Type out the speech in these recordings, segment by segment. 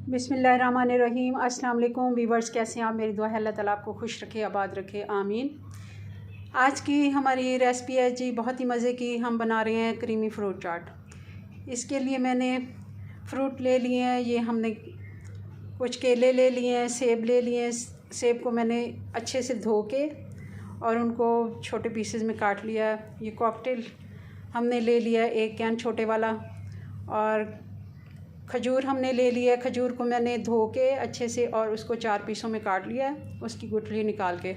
बिस्मिल्लाहिर्रहमानिर्रहीम। अस्सलाम वालेकुम वीवर्स, कैसे हैं आप? मेरी दुआ है अल्लाह ताला आपको खुश रखे, आबाद रखे, आमीन। आज की हमारी रेसिपी है जी बहुत ही मज़े की। हम बना रहे हैं क्रीमी फ्रूट चाट। इसके लिए मैंने फ्रूट ले लिए हैं। ये हमने कुछ केले ले लिए हैं, सेब ले लिए हैं। सेब को मैंने अच्छे से धो के और उनको छोटे पीसेस में काट लिया। ये कॉकटेल हमने ले लिया एक कैन छोटे वाला। और खजूर हमने ले लिया। खजूर को मैंने धो के अच्छे से और उसको 4 पीसों में काट लिया है, उसकी गुठली निकाल के।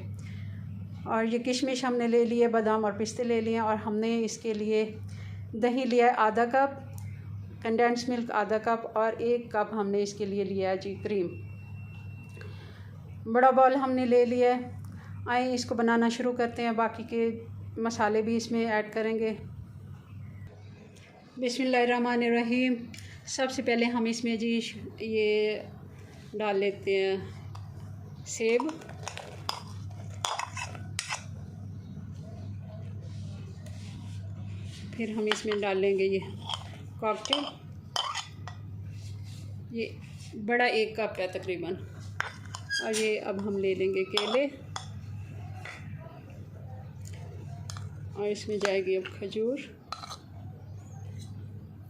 और ये किशमिश हमने ले लिए, बादाम और पिस्ते ले लिए। और हमने इसके लिए दही लिया है आधा कप, कंडेंस मिल्क आधा कप, और 1 कप हमने इसके लिए लिया है जी क्रीम। बड़ा बाउल हमने ले लिया है। आए इसको बनाना शुरू करते हैं। बाकी के मसाले भी इसमें ऐड करेंगे। बिस्मिल्लाहिर्रहमानिर्रहीम। सबसे पहले हम इसमें जी ये डाल लेते हैं सेब। फिर हम इसमें डाल लेंगे ये कॉकटेल। ये बड़ा 1 कप है तकरीबन। और ये अब हम ले लेंगे केले। और इसमें जाएगी अब खजूर।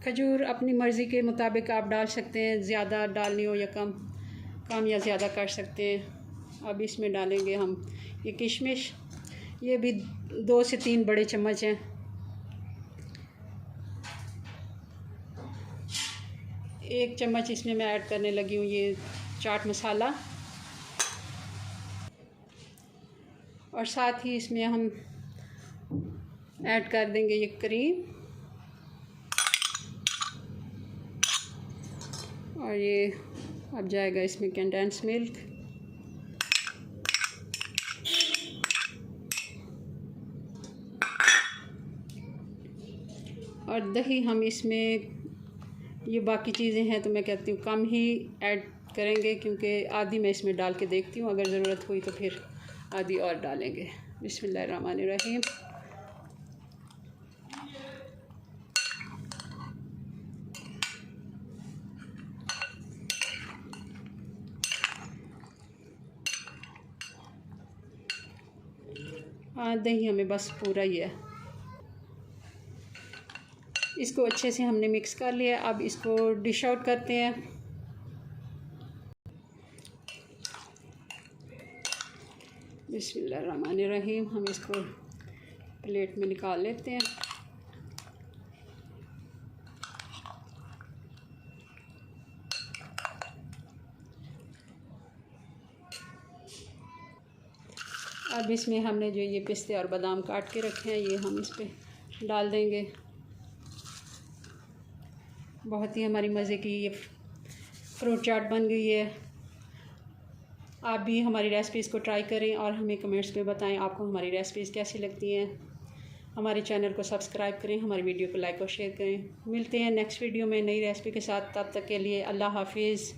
खजूर अपनी मर्ज़ी के मुताबिक आप डाल सकते हैं, ज़्यादा डालनी हो या कम या ज़्यादा कर सकते हैं। अब इसमें डालेंगे हम ये किशमिश। ये भी 2 से 3 बड़े चम्मच हैं। एक चम्मच इसमें मैं ऐड करने लगी हूँ ये चाट मसाला। और साथ ही इसमें हम ऐड कर देंगे ये क्रीम। और ये अब जाएगा इसमें कंडेंस मिल्क। और दही हम इसमें, ये बाकी चीज़ें हैं तो मैं कहती हूँ कम ही ऐड करेंगे, क्योंकि आधी मैं इसमें डाल के देखती हूँ, अगर ज़रूरत हुई तो फिर आधी और डालेंगे। बिस्मिल्लाहिर्रहमानिर्रहीम। हाँ, दही हमें बस पूरा ही है। इसको अच्छे से हमने मिक्स कर लिया। अब इसको डिश आउट करते हैं। बिस्मिल्लाहिर्रहमानिर्रहीम। हम इसको प्लेट में निकाल लेते हैं। अब इसमें हमने जो ये पिस्ते और बादाम काट के रखे हैं, ये हम इस पे डाल देंगे। बहुत ही हमारी मज़े की ये फ्रूट चाट बन गई है। आप भी हमारी रेसिपीज़ को ट्राई करें और हमें कमेंट्स में बताएं आपको हमारी रेसिपीज़ कैसी लगती हैं। हमारे चैनल को सब्सक्राइब करें, हमारी वीडियो को लाइक और शेयर करें। मिलते हैं नेक्स्ट वीडियो में नई रेसिपी के साथ। तब तक के लिए अल्लाह हाफिज़।